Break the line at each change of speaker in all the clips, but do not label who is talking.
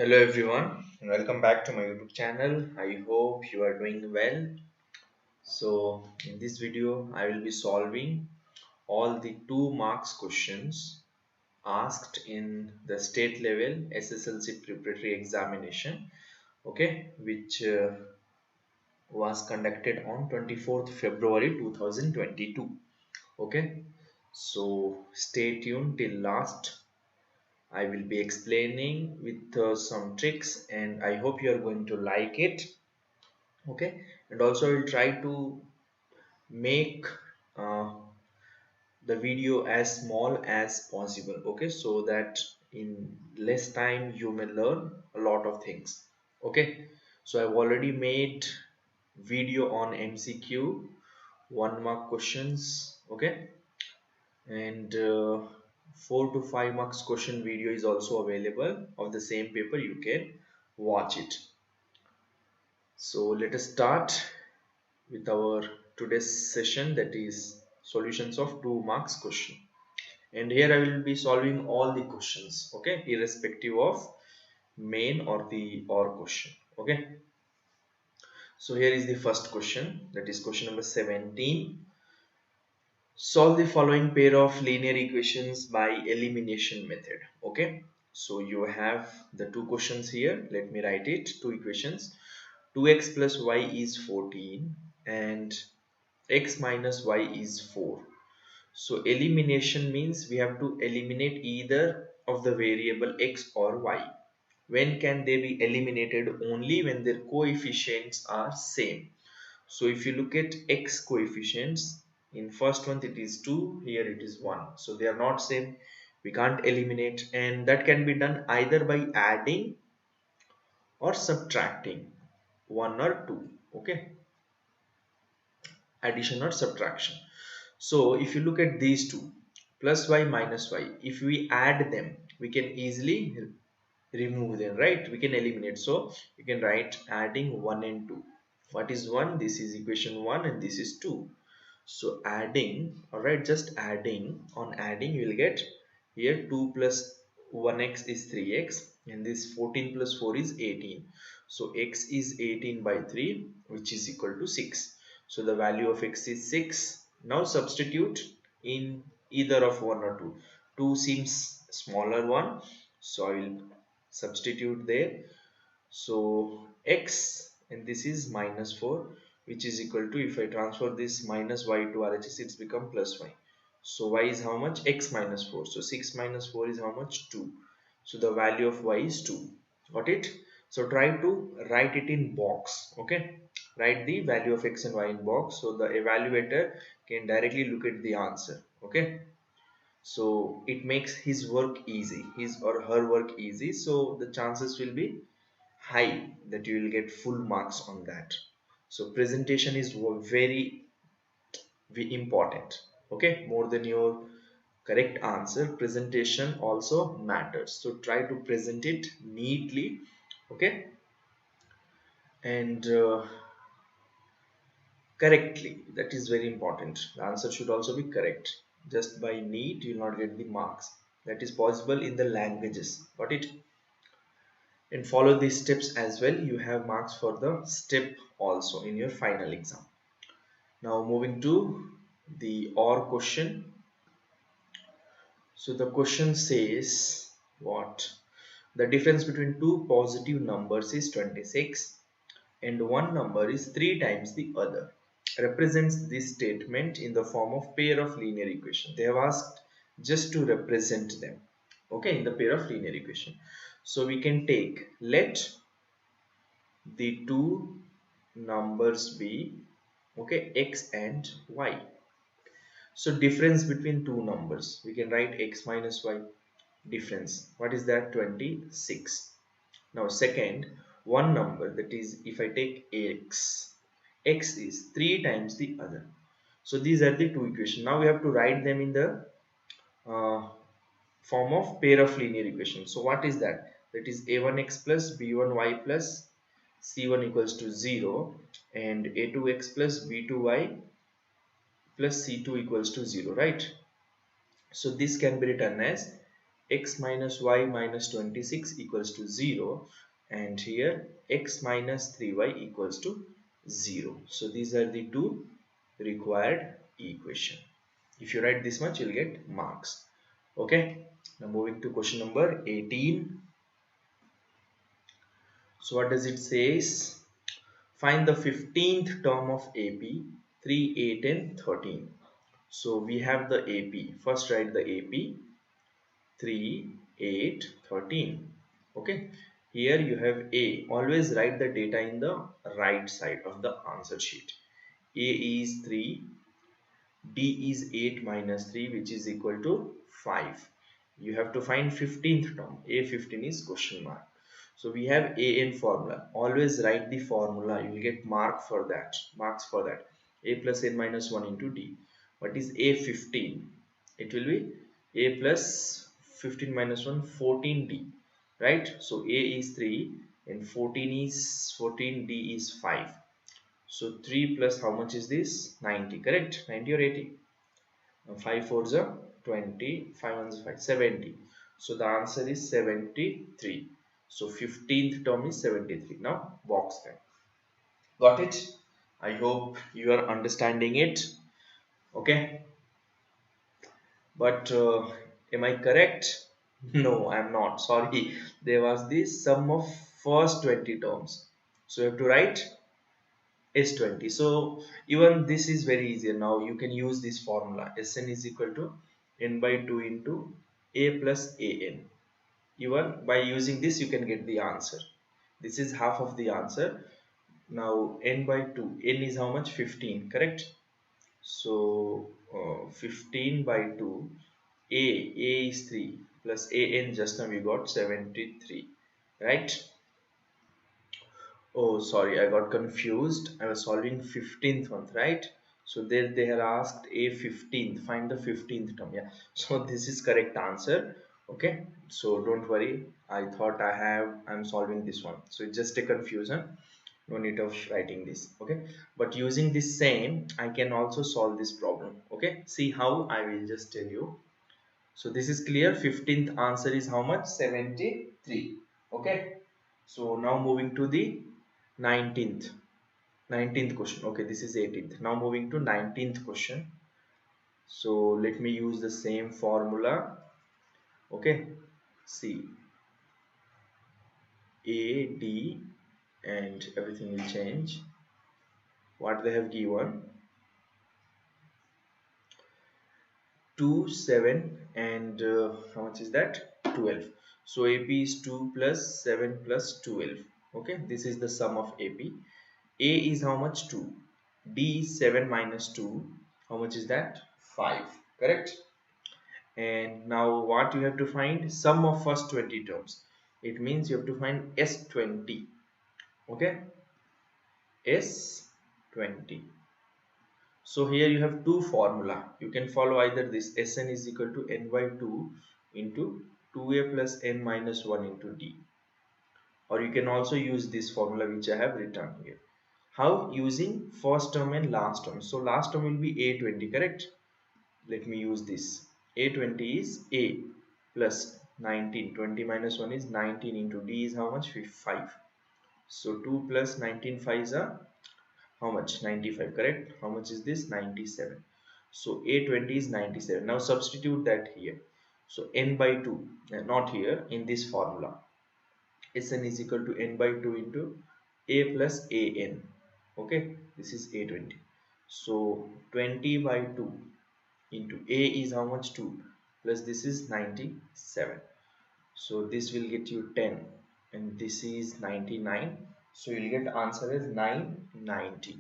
Hello everyone, and welcome back to my YouTube channel. I hope you are doing well. So in this video I will be solving all the 2 marks questions asked in the state level SSLC preparatory examination, okay, which was conducted on 24th February 2022. Okay, so stay tuned till last. I will be explaining with some tricks and I hope you are going to like it. Okay, and also I will try to make uh, the video as small as possible. Okay, so that in less time you may learn a lot of things. Okay, so I've already made video on MCQ 1 mark questions. Okay, and 4 to 5 marks question video is also available of the same paper. You can watch it. So let us start with our today's session, that is solutions of 2 marks question. And here I will be solving all the questions, okay, irrespective of main or the or question. Okay, so here is the first question, that is question number 17. Solve the following pair of linear equations by elimination method. Okay, so you have the two questions here. Let me write it. Two equations. 2x plus y is 14 and x minus y is 4. So elimination means we have to eliminate either of the variable x or y. When can they be eliminated? Only when their coefficients are same. So if you look at x coefficients, in first one it is 2, here it is 1. So they are not same. We can't eliminate, and that can be done either by adding or subtracting 1 or 2. Okay, addition or subtraction. So if you look at these two, plus y minus y, if we add them, we can easily remove them, right? We can eliminate. So you can write adding 1 and 2. What is 1? This is equation 1 and this is 2. So adding, all right, just adding, on adding you will get here 2 plus 1x is 3x and this 14 plus 4 is 18. So x is 18 by 3, which is equal to 6. So the value of x is 6. Now substitute in either of 1 or 2. 2 seems smaller one, so I will substitute there. So x, and this is minus 4, which is equal to, if I transfer this minus y to RHS, it's become plus y. So y is how much? X minus 4. So 6 minus 4 is how much? 2. So the value of y is 2. Got it? So try to write it in box. Okay, write the value of x and y in box so the evaluator can directly look at the answer. Okay, so it makes his work easy, his or her work easy, so the chances will be high that you will get full marks on that. So presentation is very important. Okay, more than your correct answer, presentation also matters. So try to present it neatly. Okay, and correctly. That is very important. The answer should also be correct. Just by neat you will not get the marks. That is possible in the languages. Got it? And follow these steps as well. You have marks for the step also in your final exam. Now moving to the OR question. So the question says what? The difference between two positive numbers is 26 and one number is 3 times the other. Represents this statement in the form of pair of linear equation. They have asked just to represent them, okay, in the pair of linear equation. So we can take, let the two numbers be, okay, x and y. So difference between two numbers, we can write x minus y. Difference, what is that? 26. Now second, one number, that is if I take x, x is 3 times the other. So these are the two equations. Now we have to write them in the uh, form of pair of linear equations. So what is that? That is a1x plus b1y plus c1 equals to 0 and a2x plus b2y plus c2 equals to 0, right? So this can be written as x minus y minus 26 equals to 0, and here x minus 3y equals to 0. So these are the two required equation. If you write this much, you'll get marks. Okay, now moving to question number 18. So what does it says? Find the 15th term of AP, 3, 8 and 13. So we have the AP. First write the AP, 3, 8, 13. Okay, here you have A. Always write the data in the right side of the answer sheet. A is 3, D is 8 minus 3, which is equal to 5. You have to find 15th term. A15 is question mark. So we have AN formula. Always write the formula. You will get marks for that. A plus n minus 1 into D. What is A15? It will be A plus 15 minus 1, 14D. Right? So A is 3 and 14, D is 5. So 3 plus how much is this? 90, correct? 90 or 80? 5 4s are 20, 5 1s 5, 70. So the answer is 73. So 15th term is 73. Now box them. Got it? I hope you are understanding it. Okay. But am I correct? No, I am not. Sorry. There was this sum of first 20 terms. So you have to write S20. So even this is very easy. Now you can use this formula. Sn is equal to n by 2 into a plus an. Even by using this you can get the answer. This is half of the answer. Now n by 2. N is how much? 15. Correct? So 15 by 2. A is 3 plus an, just now we got 73. Right? Oh, sorry, I got confused. I was solving 15th one, right? So there they had asked a 15th. Find the 15th term. Yeah. So this is correct answer. Okay. So don't worry. I thought I'm solving this one. So it's just a confusion. No need of writing this. Okay. But using this same, I can also solve this problem. Okay. See how? I will just tell you. So this is clear. 15th answer is how much? 73. Okay. So now moving to the 19th. 19th question. Okay, this is 18th. Now moving to 19th question. So let me use the same formula. Okay. See, A, D, and everything will change. What they have given, 2, 7, and how much is that? 12. So AP is 2 plus 7 plus 12. Okay, this is the sum of AP. A is how much? 2. D is 7 minus 2. How much is that? 5. Correct? And now what you have to find? Sum of first 20 terms. It means you have to find S20. Okay? S20. So here you have two formula. You can follow either this Sn is equal to n by 2 into 2a plus n minus 1 into d. Or you can also use this formula which I have written here. How? Using first term and last term. So last term will be A20, correct? Let me use this. A20 is A plus 19. 20 minus 1 is 19 into D is how much? 5. So 2 plus 19 5s are how much? 95, correct? How much is this? 97. So A20 is 97. Now substitute that here. So n by 2, not here, in this formula. Sn is equal to n by 2 into A plus An. Okay, this is A20. So 20 by 2 into A is how much? 2 plus this is 97. So this will get you 10 and this is 99. So you'll get the answer as 990.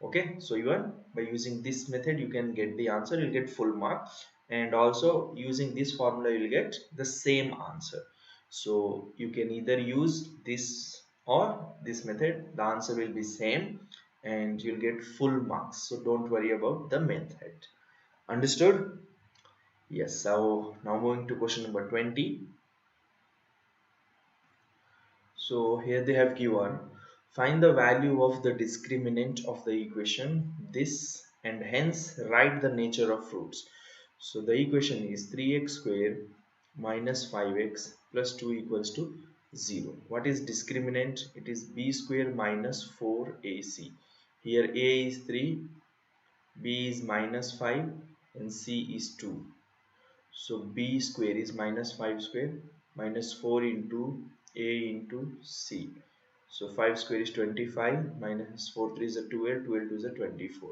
Okay, so even by using this method you can get the answer. You'll get full mark, and also using this formula you'll get the same answer. So you can either use this or this method. The answer will be same and you'll get full marks. So don't worry about the method. Understood? Yes. So now moving to question number 20. So here they have given, find the value of the discriminant of the equation this, and hence write the nature of fruits. So the equation is 3x square minus 5x plus 2 equals to 0. What is discriminant? It is b square minus 4ac. Here a is 3, b is minus 5 and c is 2. So b square is minus 5 square minus 4 into a into c. So 5 square is 25 minus 4 3 is a 12, 12 2 is a 24.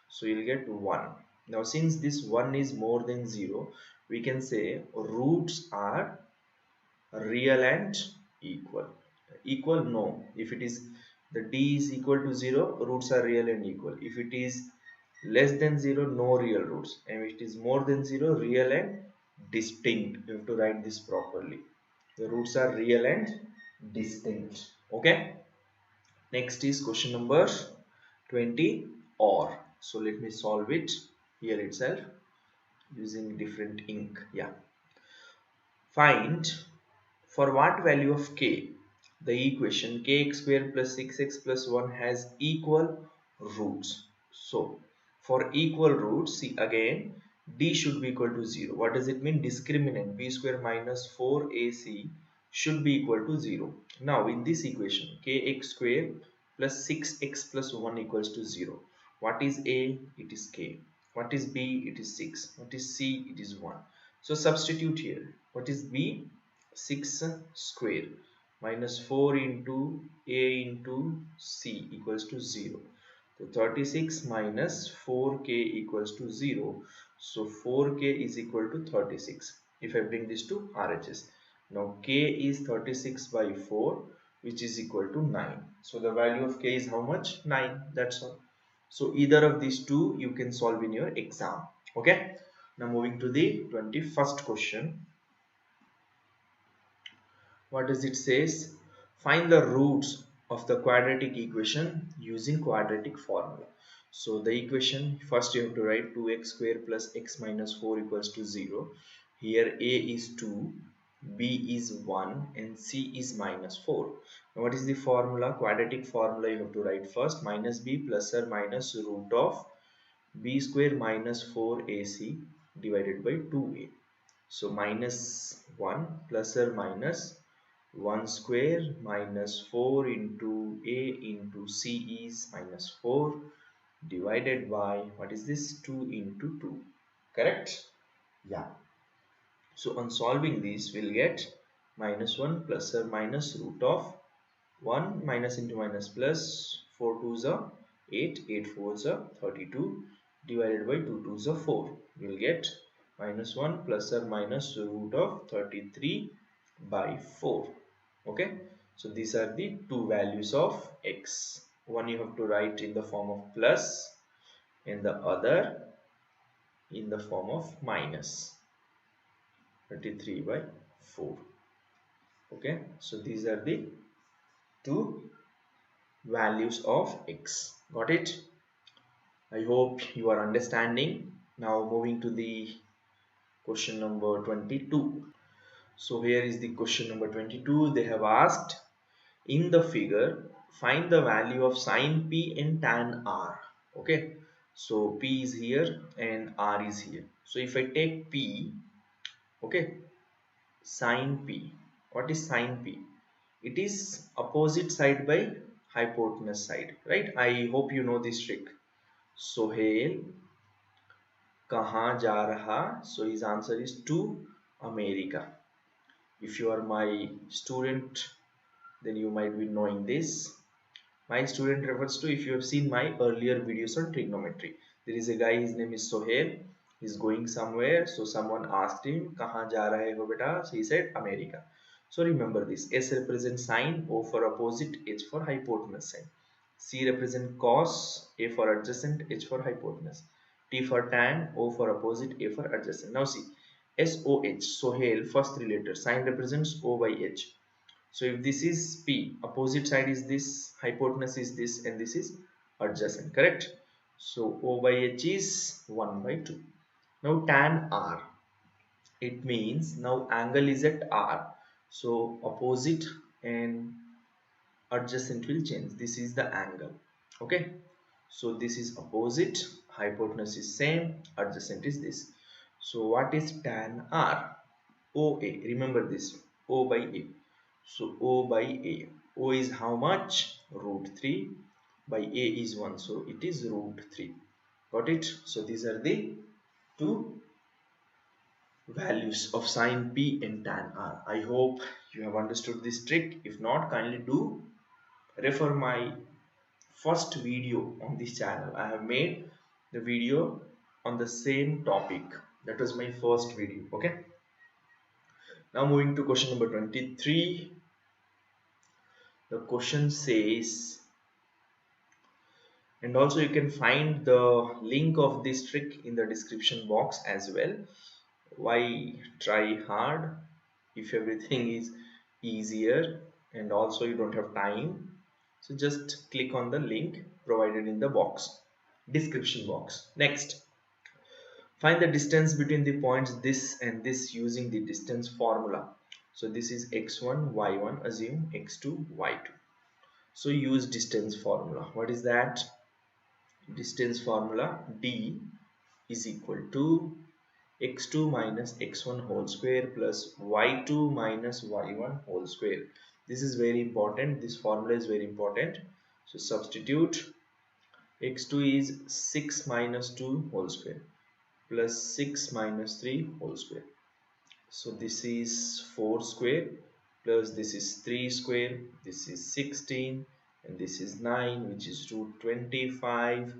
So you'll get 1. Now since this 1 is more than 0, we can say roots are real and equal. Equal, no. If it is the d is equal to 0, roots are real and equal. If it is less than 0, no real roots, and if it is more than 0, real and distinct. You have to write this properly. The roots are real and distinct. Okay, next is question number 20, or. So let me solve it here itself using different ink. Yeah, find for what value of k the equation kx square plus 6x plus 1 has equal roots. So for equal roots, see again, d should be equal to 0. What does it mean? Discriminant b square minus 4ac should be equal to 0. Now in this equation kx square plus 6x plus 1 equals to 0. What is a? It is k. What is b? It is 6. What is c? It is 1. So substitute here. What is b? 6 square minus 4 into a into c equals to 0. So 36 minus 4k equals to 0. So 4k is equal to 36. If I bring this to RHS. Now k is 36 by 4, which is equal to 9. So the value of k is how much? 9. That's all. So either of these two you can solve in your exam. Okay. Now moving to the 21st question. What does it says? Find the roots of the quadratic equation using quadratic formula. So the equation, first you have to write 2x square plus x minus 4 equals to 0. Here a is 2, b is 1 and c is minus 4. Now what is the formula? Quadratic formula you have to write first, minus b plus or minus root of b square minus 4ac divided by 2a. So minus 1 plus or minus 1 square minus 4 into a into c is minus 4 divided by, what is this, 2 into 2. Correct? Yeah. So on solving this, we'll get minus 1 plus or minus root of 1 minus into minus plus 4 2s are 8, 8 4s are 32 divided by 2 2s are 4. We'll get minus 1 plus or minus root of 33 by 4. Okay, so these are the two values of x. One you have to write in the form of plus and the other in the form of minus. 33 by 4. Okay, so these are the two values of x. Got it? I hope you are understanding. Now moving to the question number 22. So here is the question number 22. They have asked, in the figure find the value of sine p and tan r. Okay, so p is here and r is here. So if I take p, okay, sine p, what is sine p? It is opposite side by hypotenuse side, right? I hope you know this trick. Sohail kahan ja raha? So his answer is to America. If you are my student, then you might be knowing this. My student refers to, if you have seen my earlier videos on trigonometry. There is a guy, his name is Sohail. He's going somewhere. So someone asked him, kahan ja rahe ho beta? So he said, America. So remember this. S represents sine, O for opposite, H for hypotenuse side. C represents cos, A for adjacent, H for hypotenuse. T for tan, O for opposite, A for adjacent. Now see, SOH, Sohail, first three letters. Sine represents O by H. So if this is P, opposite side is this, hypotenuse is this, and this is adjacent, correct? So O by H is 1 by 2. Now tan R, it means now angle is at R. So opposite and adjacent will change. This is the angle, okay? So this is opposite, hypotenuse is same, adjacent is this. So what is tan R? OA. Remember this, O by A. So O by A. O is how much? Root 3 by A is 1. So it is root 3. Got it? So these are the two values of sine P and tan R. I hope you have understood this trick. If not, kindly do refer my first video on this channel. I have made the video on the same topic. That was my first video. Okay. Now moving to question number 23. The question says, and also you can find the link of this trick in the description box as well. Why try hard if everything is easier and also you don't have time? So just click on the link provided in the description box. Next, find the distance between the points this and this using the distance formula. So this is x1 y1, assume x2 y2. So use distance formula. What is that? Distance formula, d is equal to x2 minus x1 whole square plus y2 minus y1 whole square. This is very important. This formula is very important. So substitute. X2 is 6 minus 2 whole square plus 6 minus 3 whole square. So this is 4 square plus this is 3 square, this is 16 and this is 9, which is root 25,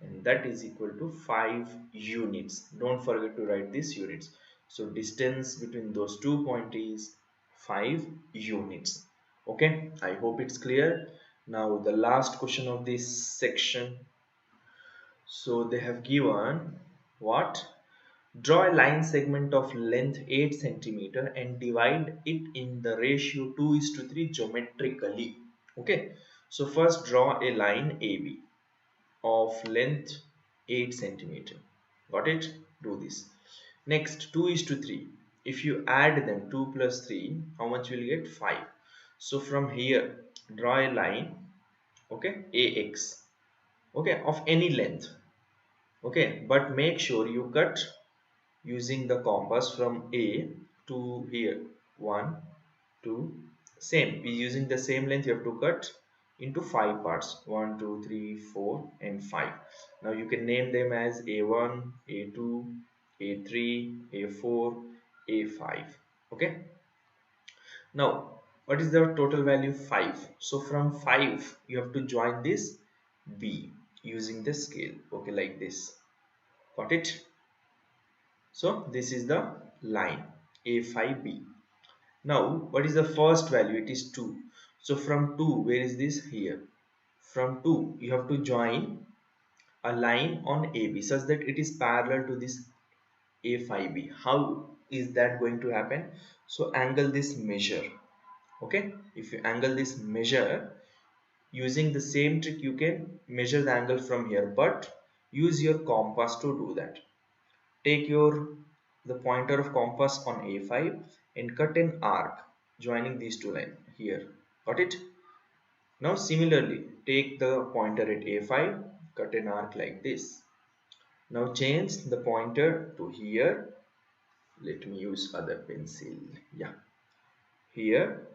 and that is equal to 5 units. Don't forget to write these units. So distance between those 2 points is 5 units. Okay, I hope it's clear. Now the last question of this section. So they have given what? Draw a line segment of length 8 cm and divide it in the ratio 2:3 geometrically. Okay, so first draw a line AB of length 8 cm. Got it? Do this. Next, 2:3. If you add them, 2 plus 3, how much will you get? 5. So from here, draw a line, okay, AX, okay, of any length. Okay, but make sure you cut using the compass from A to here. 1, 2, same. Be using the same length, you have to cut into 5 parts. 1, 2, 3, 4 and 5. Now you can name them as A1, A2, A3, A4, A5. Okay. Now what is the total value? 5. So from 5 you have to join this B using the scale. Okay, like this. Got it? So this is the line A5B. Now what is the first value? It is 2. So from 2, where is this? Here. From 2 you have to join a line on AB such that it is parallel to this A5B. How is that going to happen? So angle this measure. Okay, if you angle this measure using the same trick, you can measure the angle from here, but use your compass to do that. Take the pointer of compass on A5 and cut an arc joining these two lines here. Got it? Now similarly, take the pointer at A5, cut an arc like this. Now change the pointer to here. Let me use other pencil. Yeah, here,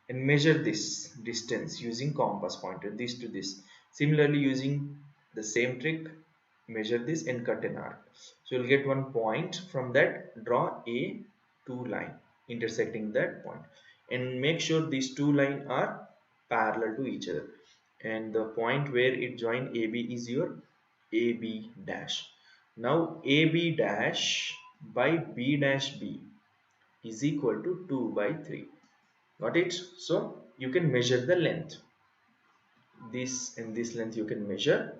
and measure this distance using compass pointer, this to this. Similarly, using the same trick, measure this and cut an arc. So you'll get one point. From that, draw a 2 line intersecting that point, and make sure these two lines are parallel to each other, and the point where it join AB is your AB dash. Now AB dash by B dash B is equal to 2 by 3. Got it? So you can measure the length. This and this length you can measure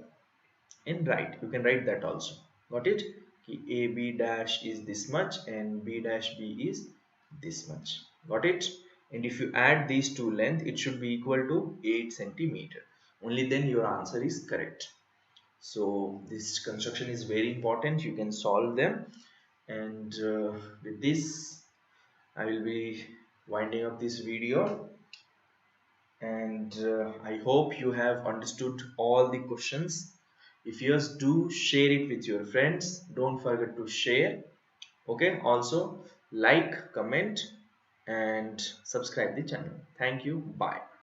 and write. You can write that also. Got it? AB dash is this much and B dash B is this much. Got it? And if you add these two lengths, it should be equal to 8 centimeter. Only then your answer is correct. So this construction is very important. You can solve them. And with this, I will be winding up this video, and I hope you have understood all the questions. If yes, do share it with your friends. Don't forget to share. Okay, also like, comment and subscribe the channel. Thank you. Bye.